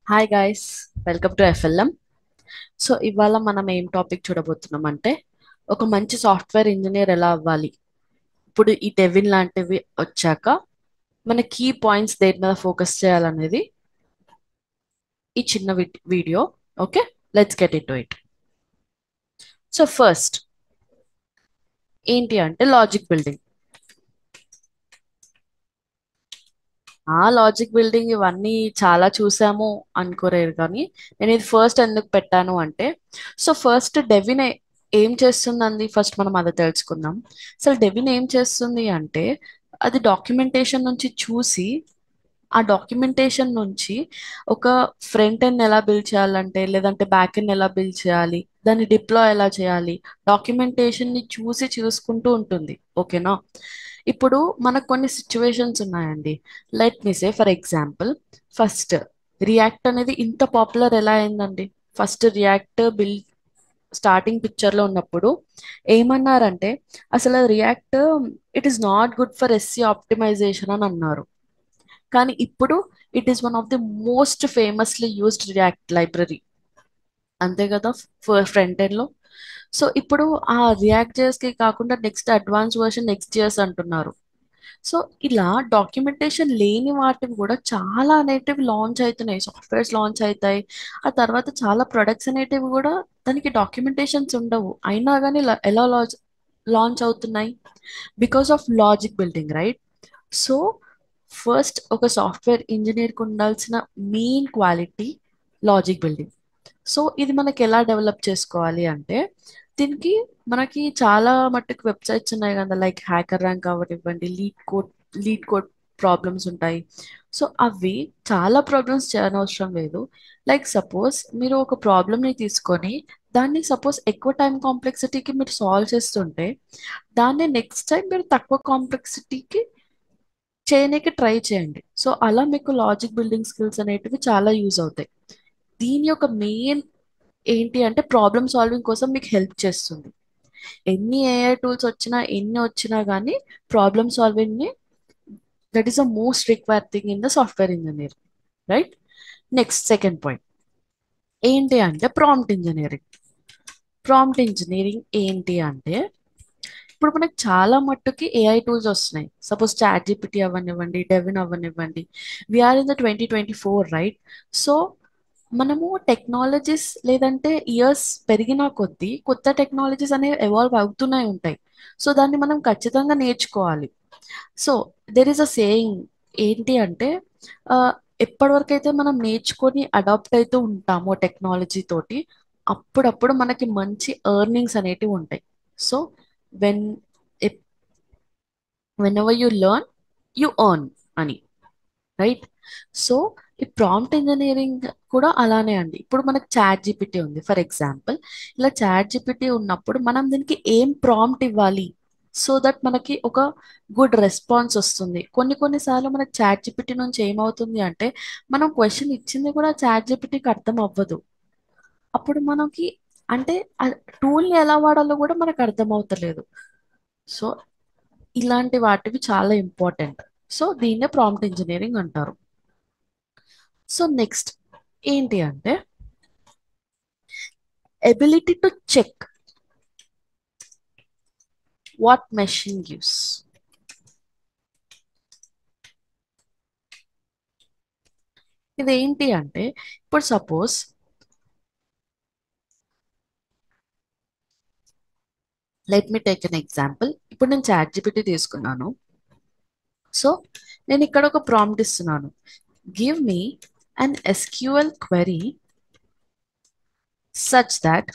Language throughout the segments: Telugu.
Hi guys, welcome to FLM. So ఇవాళ మనం ఏం టాపిక్ చూడబోతున్నాం అంటే ఒక మంచి సాఫ్ట్వేర్ ఇంజనీర్ ఎలా అవ్వాలి. ఇప్పుడు ఈ డెవిన్ లాంటివి వచ్చాక మన కీ పాయింట్స్ దేని మీద ఫోకస్ చేయాలనేది ఈ చిన్న video. Okay, let's get it to it. So first ఏంటి అంటే లాజిక్ బిల్డింగ్. ఆ లాజిక్ బిల్డింగ్ ఇవన్నీ చాలా చూసాము అనుకోలేరు, కానీ నేను ఇది ఫస్ట్ ఎందుకు పెట్టాను అంటే సో ఫస్ట్ డెవిన్ ఏం చేస్తుందండి, ఫస్ట్ మనం అది తెలుసుకుందాం. అసలు డెవిన్ ఏం చేస్తుంది అంటే అది డాక్యుమెంటేషన్ నుంచి చూసి ఆ డాక్యుమెంటేషన్ నుంచి ఒక ఫ్రంట్ ఎండ్ ఎలా బిల్డ్ చేయాలంటే లేదంటే బ్యాక్ ఎండ్ ఎలా బిల్డ్ చేయాలి, దాన్ని డిప్లాయ్ ఎలా చేయాలి, డాక్యుమెంటేషన్ ని చూసి చూసుకుంటూ ఉంటుంది. ఓకేనా? ఇప్పుడు మనకు కొన్ని సిచ్యువేషన్స్ ఉన్నాయండి. Let me say for example, first React అనేది ఇంత పాపులర్ ఎలా అయిందండి? First React build starting picture లో ఉన్నప్పుడు ఏమన్నారంటే అసలు React it is not good for SEO optimization అని అన్నారు. కానీ ఇప్పుడు it is one of the most famously used React library. అంతే కదా, ఫ్రంట్ ఎండ్ లో. సో ఇప్పుడు ఆ రియాక్ట్ జేఎస్ కి కాకుండా next advance version next JS అంటున్నారు. సో ఇలా డాక్యుమెంటేషన్ లేని వాటివి కూడా చాలా అనేటివి లాంచ్ అవుతున్నాయి, సాఫ్ట్వేర్స్ లాంచ్ అవుతాయి. ఆ తర్వాత చాలా ప్రొడక్ట్స్ అనేటివి కూడా దానికి డాక్యుమెంటేషన్స్ ఉండవు, అయినా కానీ ఎలా లాంచ్ లాంచ్ అవుతున్నాయి? Because of logic building, right? So first ఒక సాఫ్ట్వేర్ ఇంజనీర్కి ఉండాల్సిన main quality logic building. So ఇది మనకి ఎలా డెవలప్ చేసుకోవాలి అంటే దీనికి మనకి చాలా మట్టుకు వెబ్సైట్స్ ఉన్నాయి కదా, లైక్ హ్యాకర్ ర్యాంక్ అవ్వనివ్వండి, లీడ్ కోడ్ ప్రాబ్లమ్స్ ఉంటాయి. సో అవి చాలా ప్రాబ్లమ్స్ చేయనవసరం లేదు. లైక్ సపోజ్ మీరు ఒక ప్రాబ్లమ్ని తీసుకొని దాన్ని సపోజ్ ఎక్కువ టైం కాంప్లెక్సిటీకి మీరు సాల్వ్ చేస్తుంటే దాన్ని నెక్స్ట్ టైం మీరు తక్కువ కాంప్లెక్సిటీకి చేయడానికి ట్రై చేయండి. సో అలా మీకు లాజిక్ బిల్డింగ్ స్కిల్స్ అనేటివి చాలా యూజ్ అవుతాయి. దీని యొక్క మెయిన్ ఏంటి అంటే ప్రాబ్లమ్ సాల్వింగ్ కోసం మీకు హెల్ప్ చేస్తుంది. ఎన్ని ఏఐ టూల్స్ వచ్చినా ఎన్ని వచ్చినా కానీ ప్రాబ్లమ్ సాల్వింగ్ ని that is the most required thing in the software engineer, right? Next second point ఏంటి అంటే ప్రాంప్ట్ ఇంజనీరింగ్. ప్రాంప్ట్ ఇంజనీరింగ్ ఏంటి అంటే ఇప్పుడు మనకి చాలా మట్టుకి ఏఐ టూల్స్ వస్తున్నాయి. సపోజ్ చాట్ జీపీటీ అవ్వనివ్వండి, డెవిన్ అవ్వనివ్వండి. We're in the 2024, right? So మనము టెక్నాలజీస్ లేదంటే ఇయర్స్ పెరిగిన కొద్దీ కొత్త టెక్నాలజీస్ అనేవి ఎవాల్వ్ అవుతూనే ఉంటాయి. సో దాన్ని మనం ఖచ్చితంగా నేర్చుకోవాలి. So there is a saying ఏంటి అంటే ఆ, ఎప్పటివరకైతే మనం నేర్చుకొని అడాప్ట్ అవుతూ ఉంటామో టెక్నాలజీ తోటి అప్పుడప్పుడు మనకి మంచి ఎర్నింగ్స్ అనేటివి ఉంటాయి. So when when ever you learn you earn అని, రైట్? సో ఈ ప్రాంప్ట్ ఇంజనీరింగ్ కూడా అలానే అండి. ఇప్పుడు మనకు చాట్ జీపీటీ ఉంది ఫర్ ఎగ్జాంపుల్. ఇలా చాట్ జీపీటీ ఉన్నప్పుడు మనం దీనికి ఏం ప్రాంప్ట్ ఇవ్వాలి సో దట్ మనకి ఒక గుడ్ రెస్పాన్స్ వస్తుంది. కొన్నిసార్లు మనకి చాట్ జీపీటీ నుంచి ఏమవుతుంది అంటే మనం క్వశ్చన్ ఇచ్చింది కూడా చాట్ జీపీటీకి అర్థం అవ్వదు. అప్పుడు మనకి అంటే ఆ టూల్ని ఎలా వాడాలో కూడా మనకు అర్థం అవుతలేదు. సో ఇలాంటి వాటివి చాలా ఇంపార్టెంట్. సో దీన్నే ప్రాంప్ట్ ఇంజనీరింగ్ అంటారు. సో నెక్స్ట్ ఏంటి అంటే ability to check what machine gives. ఇది ఏంటి అంటే ఇప్పుడు suppose let me take an example. ఇప్పుడు నేను చాట్ జీపీటీ తీసుకున్నాను. సో నేను ఇక్కడ ఒక ప్రాంప్ట్ ఇస్తున్నాను, give me an SQL query such that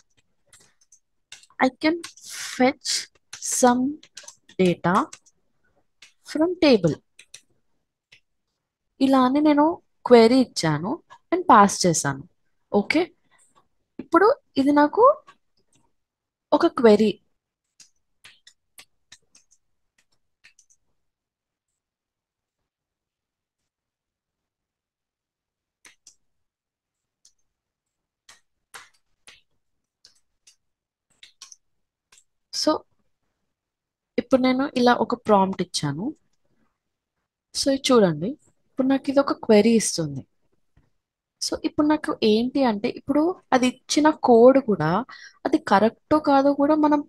I can fetch some data from table. ఇలా అని నేను క్వెరీ ఇచ్చాను అండ్ పాస్ చేశాను. ఓకే, ఇప్పుడు ఇది నాకు ఒక క్వెరీ. సో ఇప్పుడు నేను ఇలా ఒక ప్రాంప్ట్ ఇచ్చాను. సో ఇది చూడండి, ఇప్పుడు నాకు ఇది ఒక క్వెరీ ఇస్తుంది. సో ఇప్పుడు నాకు ఏంటి అంటే ఇప్పుడు అది ఇచ్చిన కోడ్ కూడా అది కరెక్టో కాదో కూడా మనం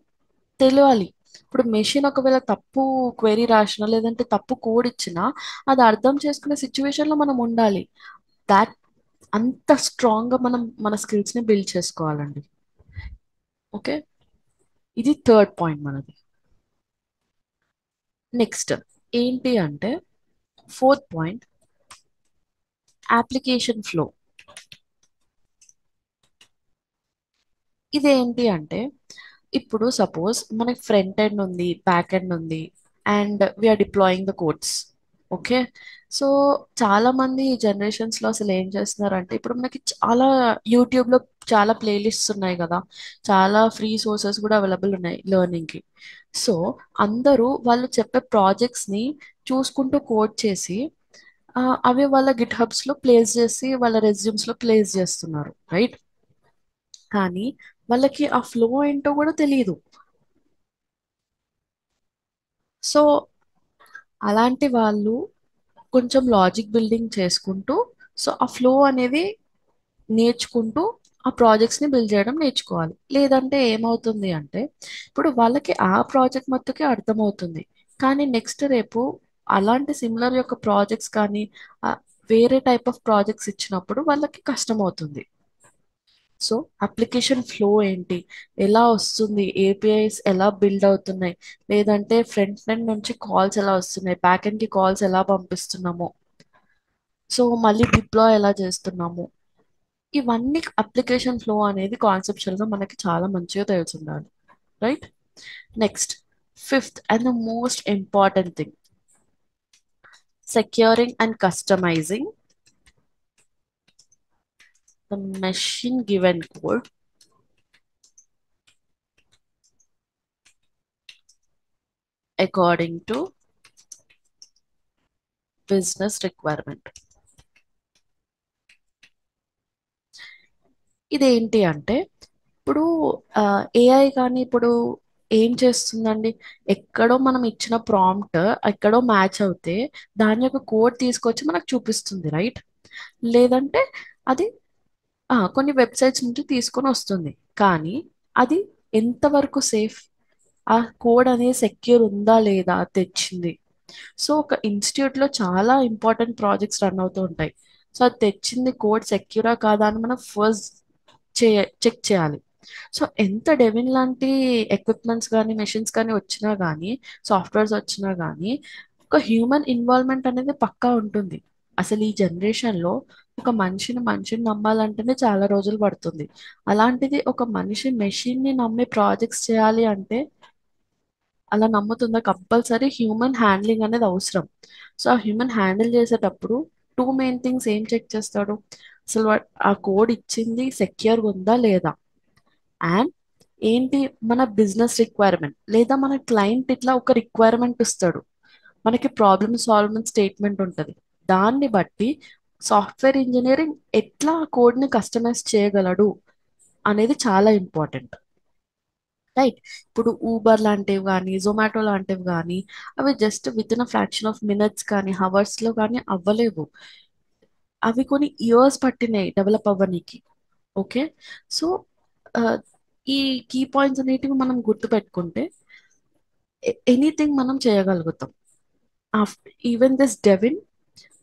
తెలియాలి. ఇప్పుడు మెషిన్ ఒకవేళ తప్పు క్వెరీ రాసినా లేదంటే తప్పు కోడ్ ఇచ్చినా అది అర్థం చేసుకునే సిచ్యువేషన్ లో మనం ఉండాలి. దాట్ అంత స్ట్రాంగ్ గా మనం మన స్కిల్స్ ని బిల్డ్ చేసుకోవాలండి. ఓకే, ఇది థర్డ్ పాయింట్ మనది. నెక్స్ట్ ఏంటి అంటే ఫోర్త్ పాయింట్, అప్లికేషన్ ఫ్లో. ఇదేంటి అంటే ఇప్పుడు సపోజ్ మనకి ఫ్రంట్ ఎండ్ ఉంది, బ్యాక్ ఎండ్ ఉంది, and we're deploying the codes. Okay, so చాలా మంది ఈ జనరేషన్స్ లో అసలు ఏం చేస్తున్నారంటే ఇప్పుడు మనకి చాలా యూట్యూబ్ లో చాలా ప్లేలిస్ట్స్ ఉన్నాయి కదా, చాలా ఫ్రీ సోర్సెస్ కూడా అవైలబుల్ ఉన్నాయి లెర్నింగ్ కి. సో అందరూ వాళ్ళు చెప్పే ప్రాజెక్ట్స్ ని చూసుకుంటూ కోడ్ చేసి అవి వాళ్ళ గిట్ హబ్స్ లో ప్లేస్ చేసి వాళ్ళ రెజ్యూమ్స్ లో ప్లేస్ చేస్తున్నారు, రైట్? కానీ వాళ్ళకి ఆ ఫ్లో ఏంటో కూడా తెలియదు. సో అలాంటి వాళ్ళు కొంచెం లాజిక్ బిల్డింగ్ చేసుకుంటూ, సో ఆ ఫ్లో అనేది నేర్చుకుంటూ ఆ ప్రాజెక్ట్స్ ని బిల్డ్ చేయడం నేర్చుకోవాలి. లేదంటే ఏమవుతుంది అంటే ఇప్పుడు వాళ్ళకి ఆ ప్రాజెక్ట్ మట్టుకే అర్థమవుతుంది, కానీ నెక్స్ట్ రేపు అలాంటి సిమిలర్ యొక్క ప్రాజెక్ట్స్ కానీ ఆ, వేరే టైప్ ఆఫ్ ప్రాజెక్ట్స్ ఇచ్చినప్పుడు వాళ్ళకి కష్టం అవుతుంది. సో అప్లికేషన్ ఫ్లో ఏంటి, ఎలా వస్తుంది, ఏపీఐస్ ఎలా బిల్డ్ అవుతున్నాయి, లేదంటే ఫ్రంట్ ఎండ్ నుంచి కాల్స్ ఎలా వస్తున్నాయి, బ్యాక్ ఎండ్ కి కాల్స్ ఎలా పంపిస్తున్నాము, సో మళ్ళీ డిప్లాయ్ ఎలా చేస్తున్నాము, ఇవన్నీ అప్లికేషన్ ఫ్లో అనేది కాన్సెప్చువల్ గా మనకి చాలా మంచిగా తెలిసి ఉండాలి, right? Next fifth and the most important thing, securing and customising the machine given code according to business requirement. ఇదేంటి అంటే ఇప్పుడు ఏఐ కానీ ఇప్పుడు ఏం చేస్తుందండి, ఎక్కడో మనం ఇచ్చిన ప్రాంప్ట్ ఎక్కడో మ్యాచ్ అవుతే దాని యొక్క కోడ్ తీసుకొచ్చి మనకు చూపిస్తుంది, రైట్? లేదంటే అది కొన్ని వెబ్సైట్స్ నుంచి తీసుకొని వస్తుంది. కానీ అది ఎంతవరకు సేఫ్, ఆ కోడ్ అనేది సెక్యూర్ ఉందా లేదా తెచ్చింది. సో ఒక ఇన్స్టిట్యూట్ లో చాలా ఇంపార్టెంట్ ప్రాజెక్ట్స్ రన్ అవుతూ ఉంటాయి. సో అది తెచ్చింది కోడ్ సెక్యూరా కాదా అని మనం ఫస్ట్ చెక్ చేయాలి. సో ఎంత డెవిన్ లాంటి ఎక్విప్మెంట్స్ కానీ మెషిన్స్ కానీ వచ్చినా కానీ సాఫ్ట్వేర్స్ వచ్చినా కానీ ఒక హ్యూమన్ ఇన్వాల్వ్మెంట్ అనేది పక్కా ఉంటుంది. అసలు ఈ జనరేషన్ లో ఒక మనిషిని నమ్మాలంటేనే చాలా రోజులు పడుతుంది. అలాంటిది ఒక మనిషి మెషిన్ ని నమ్మి ప్రాజెక్ట్స్ చేయాలి అంటే అలా నమ్ముతుందా? కంపల్సరీ హ్యూమన్ హ్యాండ్లింగ్ అనేది అవసరం. సో ఆ హ్యూమన్ హ్యాండిల్ చేసేటప్పుడు టూ మెయిన్ థింగ్స్ ఏం చెక్ చేస్తాడు, అసలు ఆ కోడ్ ఇచ్చింది సెక్యూర్గా ఉందా లేదా, అండ్ ఏంటి మన బిజినెస్ రిక్వైర్మెంట్ లేదా మన క్లయింట్ ఇట్లా ఒక రిక్వైర్మెంట్ ఇస్తాడు, మనకి ప్రాబ్లమ్ సాల్వ్మెంట్ స్టేట్మెంట్ ఉంటుంది. దాన్ని బట్టి సాఫ్ట్వేర్ ఇంజనీరింగ్ ఎట్లా కోడ్ ని కస్టమైజ్ చేయగలడు అనేది చాలా ఇంపార్టెంట్, రైట్? ఇప్పుడు ఊబర్ లాంటివి కానీ జొమాటో లాంటివి కానీ అవి just within a fraction of minutes కానీ హవర్స్ లో కానీ అవ్వలేవు. అవి కొన్ని ఇయర్స్ పట్టినాయి డెవలప్ అవ్వనీకి. ఓకే, సో ఈ కీ పాయింట్స్ అనేటివి మనం గుర్తు పెట్టుకుంటే ఎనీథింగ్ మనం చేయగలుగుతాం. Even this Devin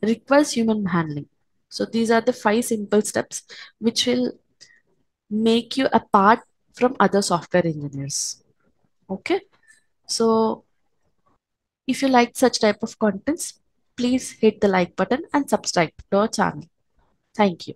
requires human handling. So these are the five simple steps which will make you apart from other software engineers. Okay. So if you like such type of contents, please hit the like button and subscribe to our channel. Thank you.